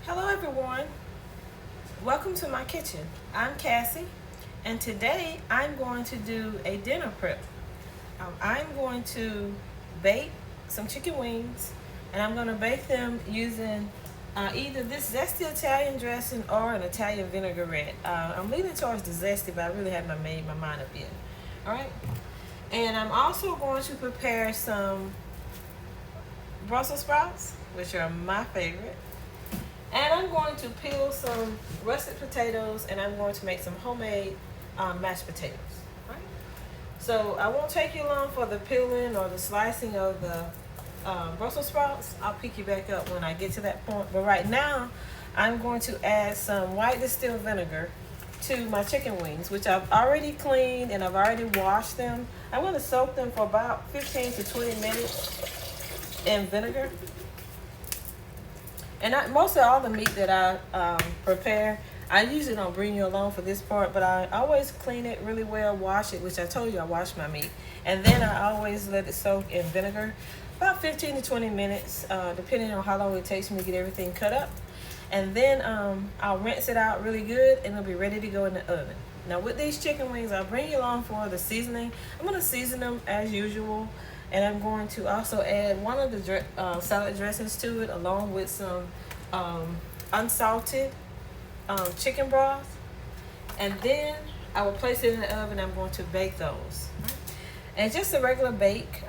Hello everyone, welcome to my kitchen. I'm Cassie and today I'm going to do a dinner prep. I'm going to bake some chicken wings and I'm going to bake them using either this Zesty Italian dressing or an Italian vinaigrette. I'm leaning towards the Zesty, but I really haven't made my mind up yet. Alright, and I'm also going to prepare some Brussels sprouts, which are my favorite. And I'm going to peel some russet potatoes and I'm going to make some homemade mashed potatoes. Right? So I won't take you long for the peeling or the slicing of the Brussels sprouts. I'll pick you back up when I get to that point. But right now, I'm going to add some white distilled vinegar to my chicken wings, which I've already cleaned and I've already washed them. I'm going to soak them for about 15 to 20 minutes in vinegar. And mostly all the meat that I prepare, I usually don't bring you along for this part, but I always clean it really well, wash it, which I told you I wash my meat. And then I always let it soak in vinegar about 15 to 20 minutes, depending on how long it takes me to get everything cut up. And then I'll rinse it out really good and it'll be ready to go in the oven. Now with these chicken wings, I'll bring you along for the seasoning. I'm going to season them as usual. And I'm going to also add one of the salad dressings to it along with some unsalted chicken broth. And then I will place it in the oven. I'm going to bake those. And just a regular bake.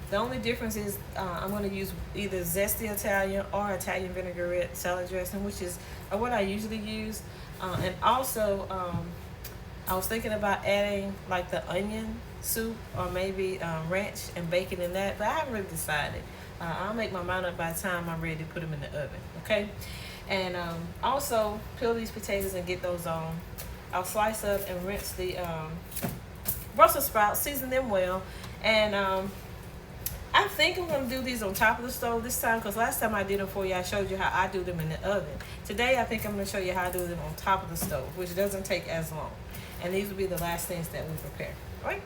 The only difference is I'm going to use either Zesty Italian or Italian vinaigrette salad dressing, which is what I usually use. And also, I was thinking about adding like the onion soup or maybe ranch and bacon in that, but I haven't really decided. I'll make my mind up by the time I'm ready to put them in the oven, okay? And also peel these potatoes and get those on. I'll slice up and rinse the Brussels sprouts, season them well, and I think I'm going to do these on top of the stove this time because last time I did them for you, I showed you how I do them in the oven. Today, I think I'm going to show you how I do them on top of the stove, which doesn't take as long. And these will be the last things that we prepare. All right?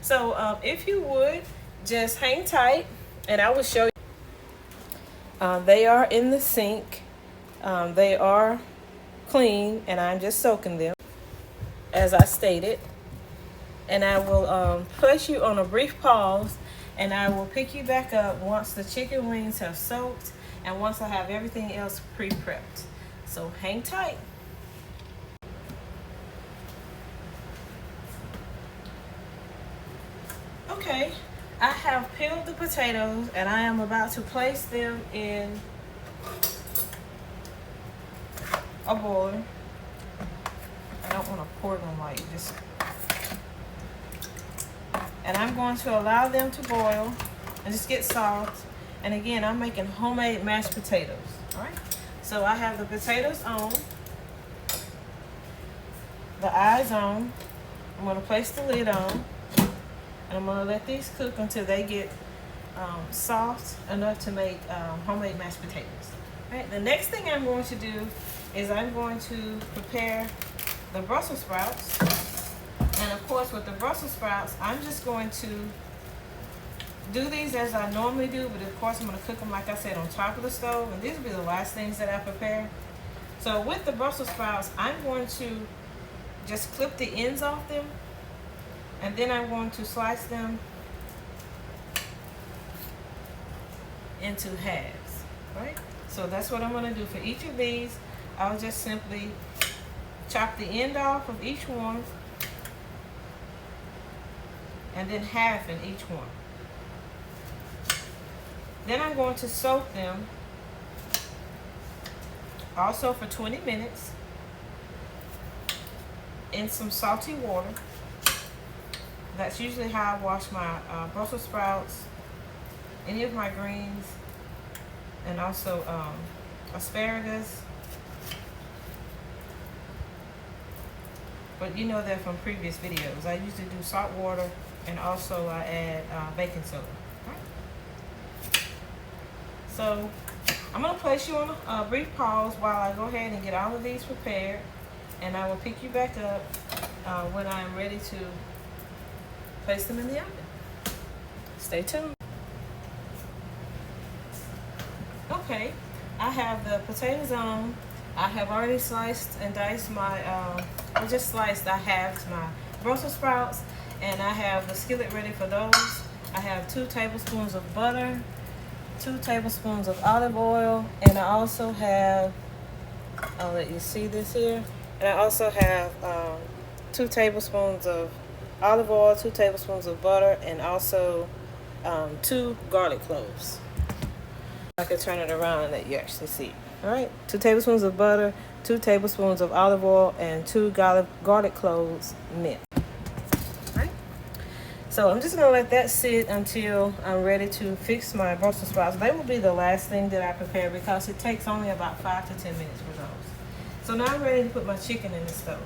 So if you would, just hang tight, and I will show you. They are in the sink. They are clean, and I'm just soaking them, as I stated. And I will place you on a brief pause, and I will pick you back up once the chicken wings have soaked and once I have everything else pre-prepped. So hang tight. Okay, I have peeled the potatoes and I am about to place them in a boiler. I don't want to pour them like this. And I'm going to allow them to boil and just get soft. And again, I'm making homemade mashed potatoes. All right, so I have the potatoes on, the eyes on. I'm going to place the lid on. And I'm going to let these cook until they get soft enough to make homemade mashed potatoes. All right, the next thing I'm going to do is I'm going to prepare the Brussels sprouts. And of course, with the Brussels sprouts, I'm just going to do these as I normally do, but of course I'm going to cook them, like I said, on top of the stove. And these will be the last things that I prepare. So with the Brussels sprouts, I'm going to just clip the ends off them. And then I'm going to slice them into halves, right? So that's what I'm going to do for each of these. I'll just simply chop the end off of each one and then half in each one. Then I'm going to soak them also for 20 minutes in some salty water. That's usually how I wash my Brussels sprouts, any of my greens, and also asparagus. But you know that from previous videos. I usually do salt water and also I add baking soda. Right? So I'm going to place you on a brief pause while I go ahead and get all of these prepared. And I will pick you back up when I am ready to place them in the oven. Stay tuned. Okay, I have the potatoes on I have already sliced and diced my, I just sliced, I halved my Brussels sprouts, and I have the skillet ready for those. I have 2 tablespoons of butter, 2 tablespoons of olive oil, and I also have, I'll let you see this here, and I also have 2 tablespoons of olive oil, 2 tablespoons of butter, and also 2 garlic cloves. I can turn it around and let you actually see. All right, 2 tablespoons of butter, 2 tablespoons of olive oil, and 2 garlic cloves minced. All right. So I'm just gonna let that sit until I'm ready to fix my Brussels sprouts. They will be the last thing that I prepare because it takes only about 5 to 10 minutes for those. So now I'm ready to put my chicken in the stove.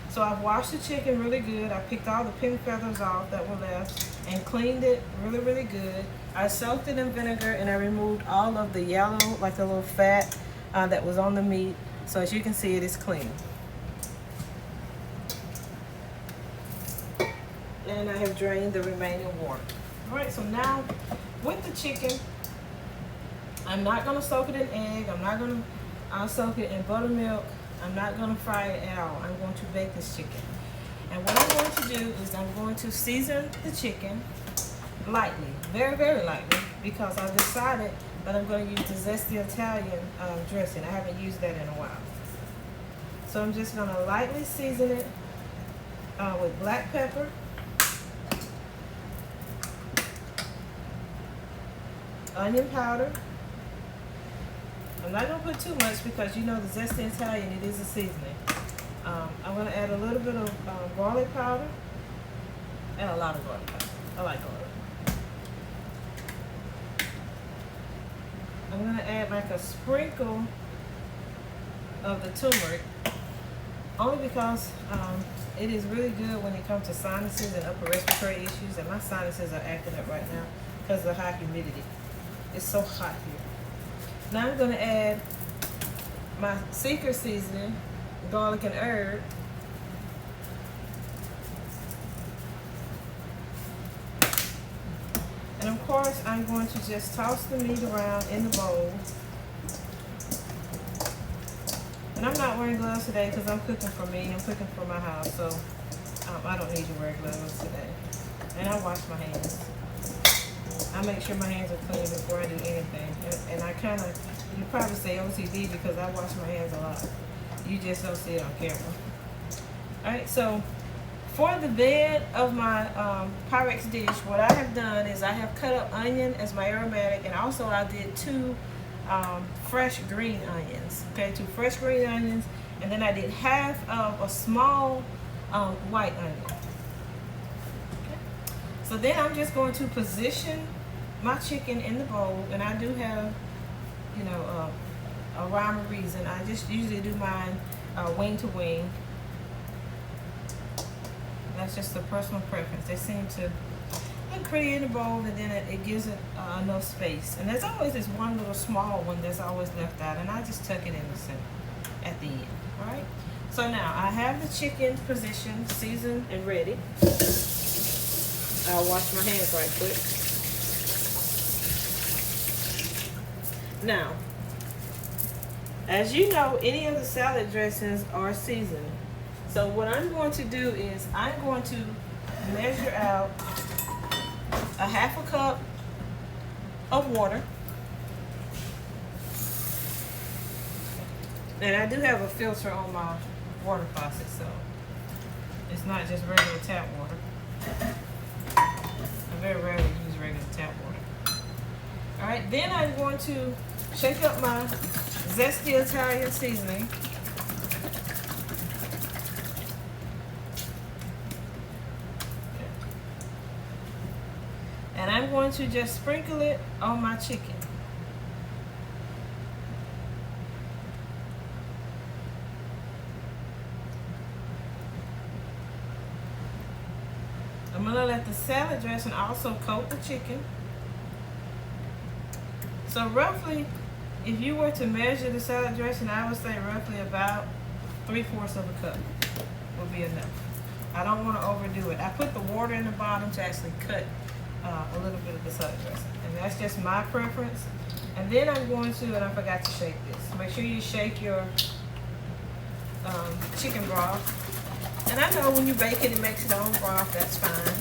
So I've washed the chicken really good. I picked all the pin feathers off that were left and cleaned it really, really good. I soaked it in vinegar and I removed all of the yellow, like the little fat that was on the meat. So as you can see, it is clean. And I have drained the remaining water. All right, so now with the chicken, I'm not gonna soak it in egg. I'll soak it in buttermilk. I'm not going to fry it at all. I'm going to bake this chicken. And what I'm going to do is I'm going to season the chicken lightly, very, very lightly, because I've decided that I'm going to use the Zesty Italian dressing. I haven't used that in a while. So I'm just going to lightly season it with black pepper, onion powder. I'm not going to put too much because you know the Zesty Italian, it is a seasoning. I'm going to add a little bit of garlic powder and a lot of garlic powder. I like garlic. I'm going to add like a sprinkle of the turmeric, only because it is really good when it comes to sinuses and upper respiratory issues, and my sinuses are acting up right now because of the high humidity. It's so hot here. Now I'm going to add my secret seasoning, garlic and herb. And of course, I'm going to just toss the meat around in the bowl. And I'm not wearing gloves today because I'm cooking for me. I'm cooking for my house, so I don't need to wear gloves today. And I wash my hands. I make sure my hands are clean before I do anything. And I kind of, you probably say OCD because I wash my hands a lot. You just don't see it on camera. Alright, so for the bed of my Pyrex dish, what I have done is I have cut up onion as my aromatic, and also I did 2 fresh green onions. Okay, 2 fresh green onions, and then I did half of a small white onion. Okay. So then I'm just going to position my chicken in the bowl, and I do have, you know, a rhyme or reason. I just usually do mine wing to wing. That's just a personal preference. They seem to look pretty in the bowl, and then it gives it enough space. And there's always this one little small one that's always left out, and I just tuck it in the center at the end. All right. So now I have the chicken positioned, seasoned, and ready. I'll wash my hands right quick. Now, as you know, any of the salad dressings are seasoned. So what I'm going to do is I'm going to measure out a half a cup of water. And I do have a filter on my water faucet, so it's not just regular tap water. I very rarely use regular tap water. All right, then I'm going to shake up my Zesty Italian seasoning. And I'm going to just sprinkle it on my chicken. I'm going to let the salad dressing also coat the chicken. So roughly, if you were to measure the salad dressing, I would say roughly about 3/4 of a cup would be enough. I don't want to overdo it. I put the water in the bottom to actually cut a little bit of the salad dressing. And that's just my preference. And then I'm going to, and I forgot to shake this. Make sure you shake your chicken broth. And I know when you bake it, it makes its own broth. That's fine.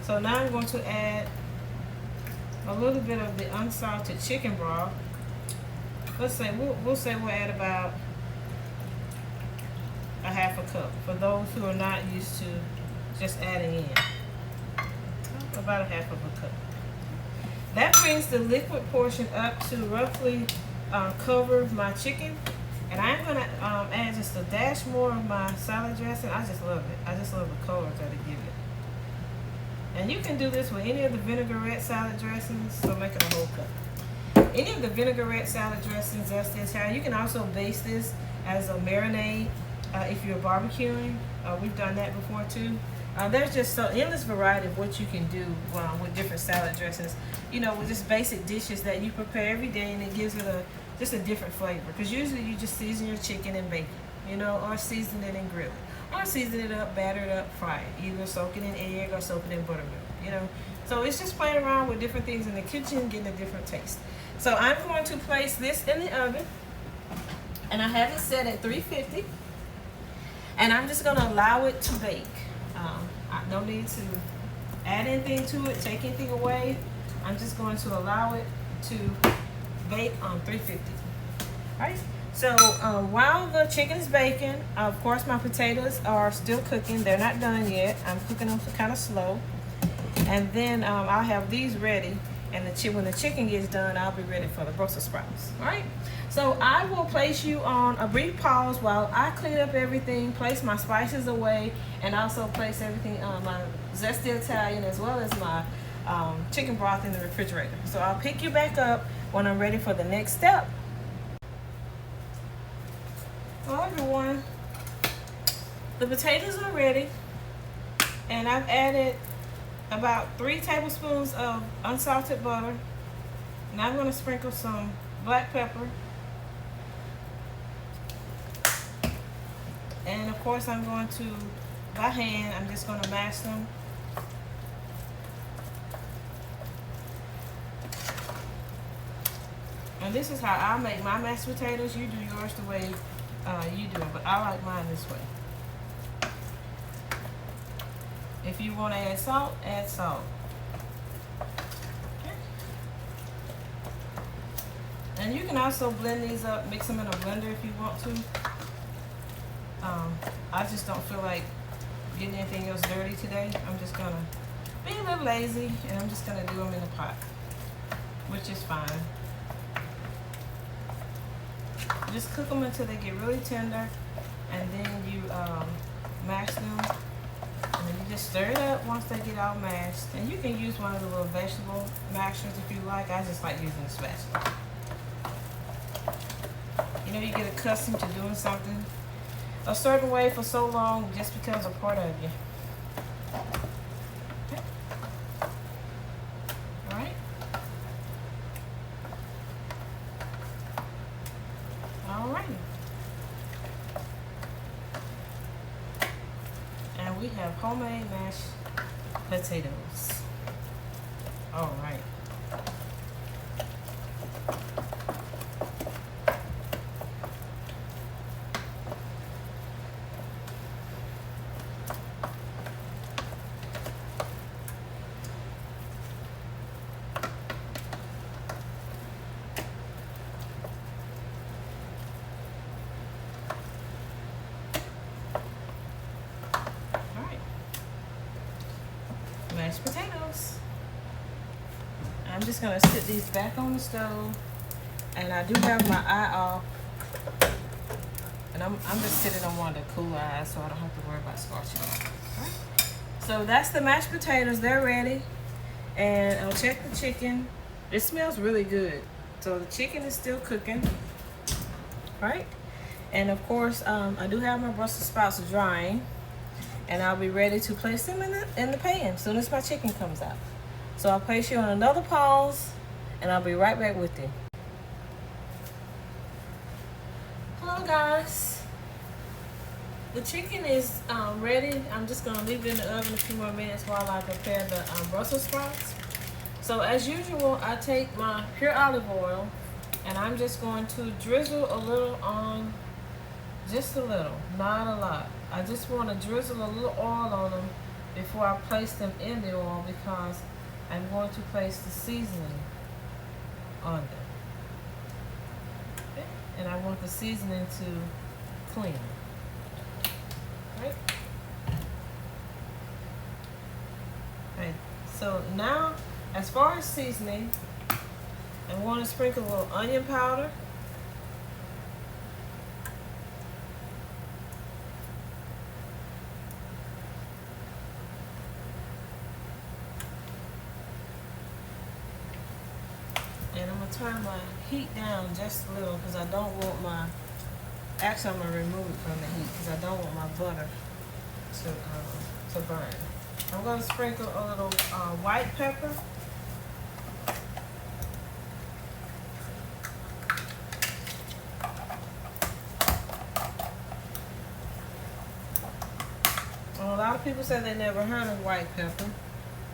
So now I'm going to add a little bit of the unsalted chicken broth. Let's say we'll add about a half a cup for those who are not used to just adding in. About a half of a cup. That brings the liquid portion up to roughly cover my chicken. And I'm going to add just a dash more of my salad dressing. I just love it. I just love the color that it gives it. And you can do this with any of the vinaigrette salad dressings, so make it a whole cup. Any of the vinaigrette salad dressings, Zesty Italian. You can also base this as a marinade if you're barbecuing. We've done that before too. There's just so endless variety of what you can do with different salad dressings. You know, with just basic dishes that you prepare every day, and it gives it just a different flavor. Because usually you just season your chicken and bake it, you know, or season it and grill it, or season it up, batter it up, fry it. Either soak it in egg or soak it in buttermilk, you know. So it's just playing around with different things in the kitchen, getting a different taste. So I'm going to place this in the oven, and I have it set at 350, and I'm just going to allow it to bake. No need to add anything to it, take anything away. I'm just going to allow it to bake on 350. All right. So while the chicken is baking, of course my potatoes are still cooking. They're not done yet. I'm cooking them kind of slow. And then I'll have these ready. And when the chicken gets done, I'll be ready for the Brussels sprouts. All right. So I will place you on a brief pause while I clean up everything, place my spices away, and also place everything, my Zesty Italian as well as my chicken broth in the refrigerator. So I'll pick you back up when I'm ready for the next step. Well, everyone, the potatoes are ready, and I've added about 3 tablespoons of unsalted butter. Now I'm going to sprinkle some black pepper. And of course I'm going to, by hand, I'm just going to mash them. And this is how I make my mashed potatoes. You do yours the way you do it, but I like mine this way. If you want to add salt, add salt. Okay. And you can also blend these up, mix them in a blender if you want to. I just don't feel like getting anything else dirty today. I'm just going to be a little lazy, and I'm just going to do them in a pot, which is fine. Just cook them until they get really tender, and then you mash them. And then you just stir it up once they get all mashed. And you can use one of the little vegetable mashers if you like. I just like using the spatula. You know, you get accustomed to doing something a certain way for so long, it just becomes a part of you. Okay. All right. All right. And we have homemade mashed potatoes. All right. Mashed potatoes. I'm just going to sit these back on the stove, and I do have my eye off, and I'm just sitting on one of the cooler eyes so I don't have to worry about scorching. All right. So that's the mashed potatoes. They're ready, and I'll check the chicken. It smells really good. So the chicken is still cooking, right? And of course, I do have my Brussels sprouts drying. And I'll be ready to place them in the pan as soon as my chicken comes out. So I'll place you on another pause, and I'll be right back with you. Hello guys. The chicken is ready. I'm just going to leave it in the oven a few more minutes while I prepare the Brussels sprouts. So as usual, I take my pure olive oil, And I'm just going to drizzle a little on, just a little, not a lot. I just want to drizzle a little oil on them before I place them in the oil, because I'm going to place the seasoning on them. Okay. And I want the seasoning to clean. Right? Okay. So now, as far as seasoning, I'm going to sprinkle a little onion powder. And I'm going to turn my heat down just a little, because I don't want my, actually I'm going to remove it from the heat because I don't want my butter to burn. I'm going to sprinkle a little white pepper. A lot of people say they never heard of white pepper.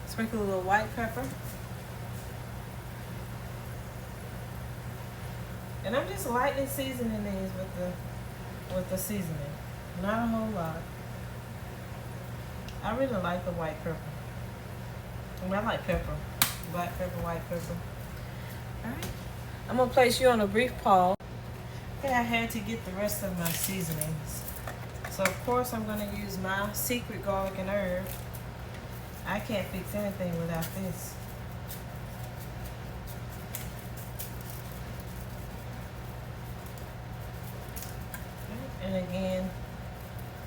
Sprinkle a little white pepper. And I'm just lightly seasoning these with the seasoning. Not a whole lot. I really like the white pepper. I mean, I like pepper. Black pepper, white pepper. Alright. I'm going to place you on a brief pause. Okay, I had to get the rest of my seasonings. So of course I'm going to use my secret garlic and herb. I can't fix anything without this. And again,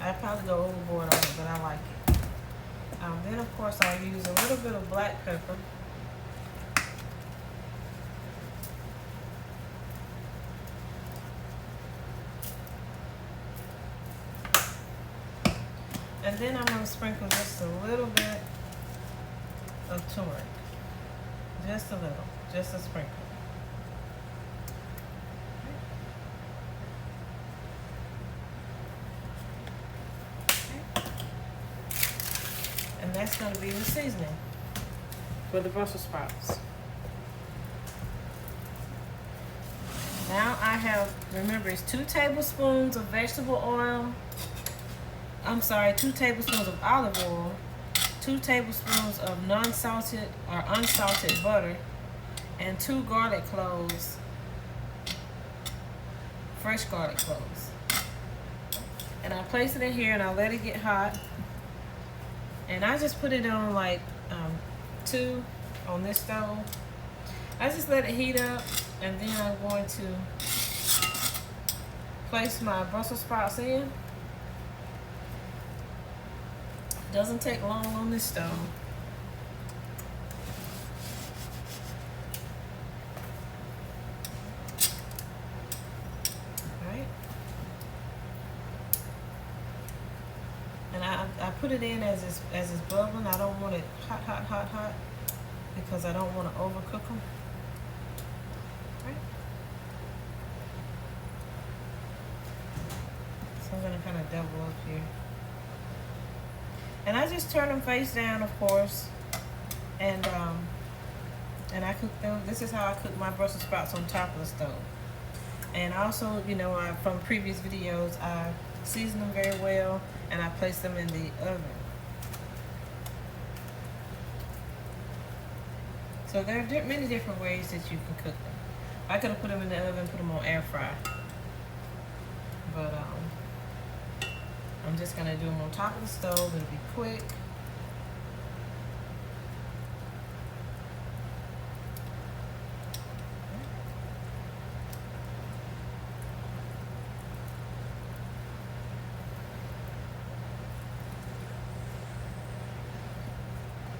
I probably go overboard on it, but I like it. Then of course I'll use a little bit of black pepper. And then I'm going to sprinkle just a little bit of turmeric. Just a little, just a sprinkle. And that's going to be the seasoning for the Brussels sprouts. Now I have, remember, it's 2 tablespoons of vegetable oil. I'm sorry, 2 tablespoons of olive oil, 2 tablespoons of non-salted or unsalted butter, and 2 garlic cloves, fresh garlic cloves. And I place it in here and I let it get hot. And I just put it on like 2 on this stove. I just let it heat up, and then I'm going to place my Brussels sprouts in. Doesn't take long on this stove. Alright. And I put it in as it's bubbling. I don't want it hot because I don't want to overcook them. Right? So I'm going to kind of double up here. And I just turn them face down, of course, and I cook them. This is how I cook my Brussels sprouts on top of the stove. And also, you know, from previous videos, I season them very well, and I place them in the oven. So there are many different ways that you can cook them. I could have put them in the oven, put them on air fry, but I'm just gonna do them on top of the stove. It'll be quick.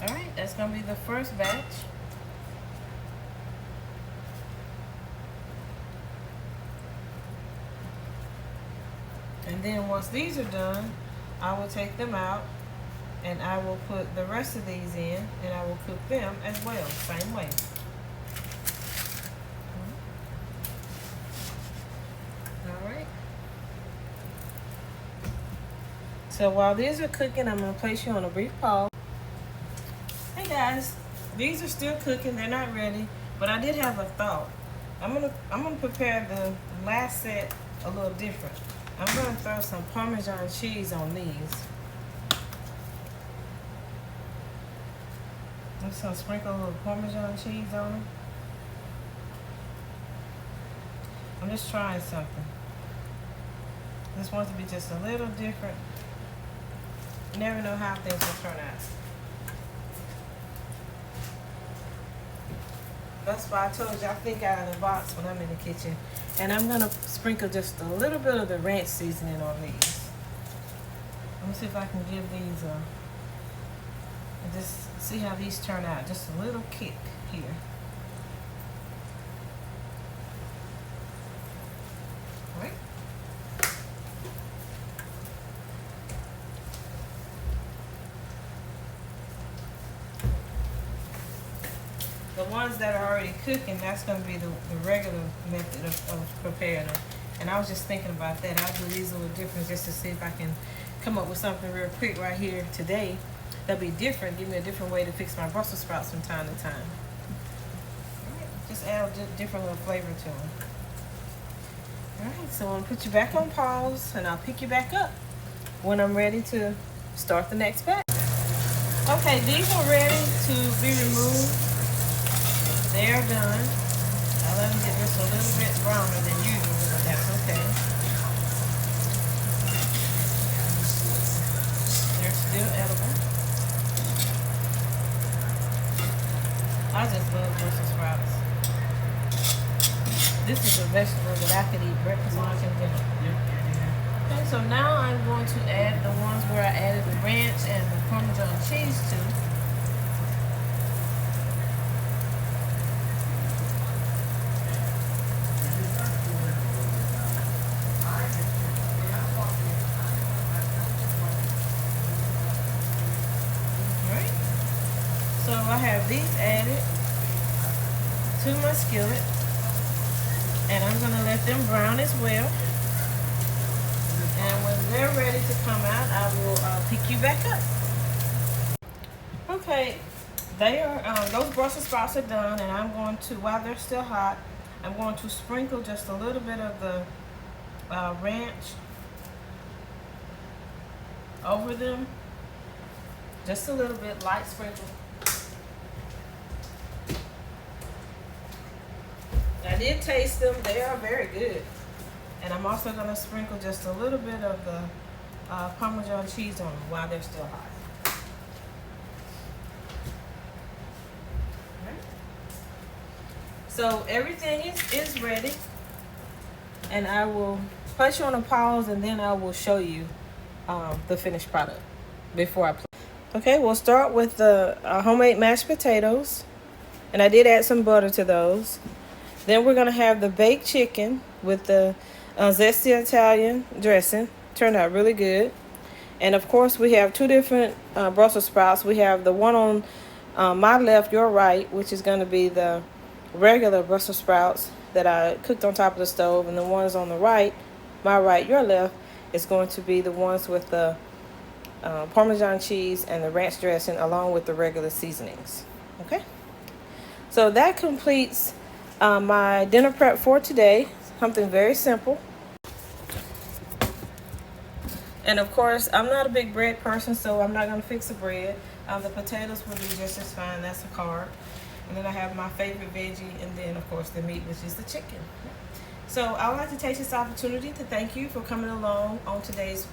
All right, that's gonna be the first batch. And then once these are done, I will take them out and I will put the rest of these in, and I will cook them as well, same way. Alright. So while these are cooking, I'm going to place you on a brief pause. Hey guys, these are still cooking, they're not ready, but I did have a thought. I'm gonna prepare the last set a little different. I'm gonna throw some Parmesan cheese on these. I'm just gonna sprinkle a little Parmesan cheese on them. I'm just trying something. This wants to be just a little different. You never know how things will turn out. That's why I told you I think out of the box when I'm in the kitchen. And I'm gonna sprinkle just a little bit of the ranch seasoning on these. Let me see if I can give these and just see how these turn out. Just a little kick here. All right. The ones that are already cooking, that's going to be the regular method of preparing them. And I was just thinking about that. I'll do these a little different just to see if I can come up with something real quick right here today that'll be different. Give me a different way to fix my Brussels sprouts from time to time. All right, just add a different little flavor to them. All right, so I'm going to put you back on pause and I'll pick you back up when I'm ready to start the next batch. Okay, these are ready to be removed. They're done. I'll let them get just a little bit browner than usual, but that's okay. They're still edible. I just love Brussels sprouts. This is a vegetable that I could eat breakfast, lunch, and dinner. Okay, so now I'm going to add the ones where I added the ranch and the Parmesan cheese to. So I have these added to my skillet, and I'm going to let them brown as well. And when they're ready to come out, I will pick you back up. Okay, they are those Brussels sprouts are done, and I'm going to, while they're still hot, I'm going to sprinkle just a little bit of the ranch over them. Just a little bit, light sprinkle. I did taste them. They are very good. And I'm also going to sprinkle just a little bit of the Parmesan cheese on them while they're still hot. Right. So everything is ready. And I will place you on a pause and then I will show you the finished product before I play. Okay, we'll start with the homemade mashed potatoes. And I did add some butter to those. Then we're going to have the baked chicken with the Zesty Italian dressing. Turned out really good. And of course, we have two different Brussels sprouts. We have the one on my left, your right, which is going to be the regular Brussels sprouts that I cooked on top of the stove. And the ones on the right, my right, your left, is going to be the ones with the Parmesan cheese and the ranch dressing along with the regular seasonings. Okay? So that completes my dinner prep for today. Something very simple. And of course, I'm not a big bread person, so I'm not going to fix the bread. The potatoes will do just as fine. That's a carb. And then I have my favorite veggie, and then of course the meat, which is the chicken. So I would like to take this opportunity to thank you for coming along on today's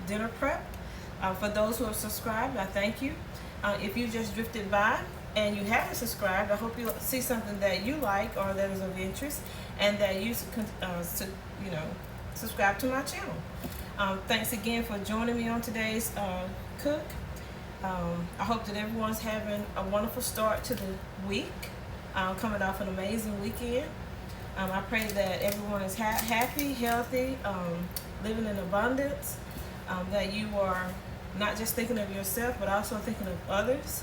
dinner prep. For those who have subscribed, I thank you. If you just drifted by and you haven't subscribed, I hope you see something that you like or that is of interest, and that you subscribe to my channel. Thanks again for joining me on today's cook. I hope that everyone's having a wonderful start to the week, coming off an amazing weekend. I pray that everyone is happy, healthy, living in abundance, that you are not just thinking of yourself, but also thinking of others.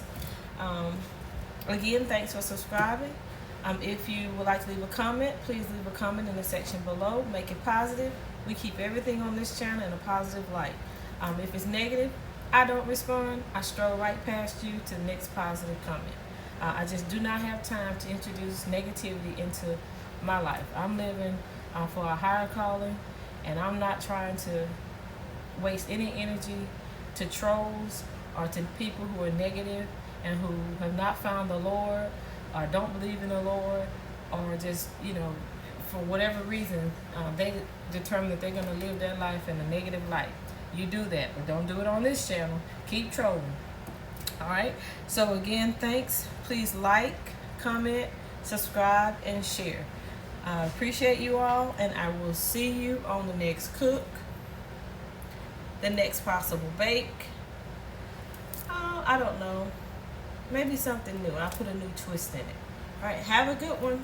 Again, thanks for subscribing. If you would like to leave a comment, please leave a comment in the section below. Make it positive. We keep everything on this channel in a positive light. If it's negative, I don't respond. I stroll right past you to the next positive comment. I just do not have time to introduce negativity into my life. I'm living for a higher calling, and I'm not trying to waste any energy to trolls or to people who are negative and who have not found the Lord or don't believe in the Lord, or just, for whatever reason, they determine that they're going to live their life in a negative light. You do that, but don't do it on this channel. Keep trolling. All right. So again, thanks. Please like, comment, subscribe, and share. I appreciate you all, and I will see you on the next cook, the next possible bake. I don't know. Maybe something new. I'll put a new twist in it. All right. Have a good one.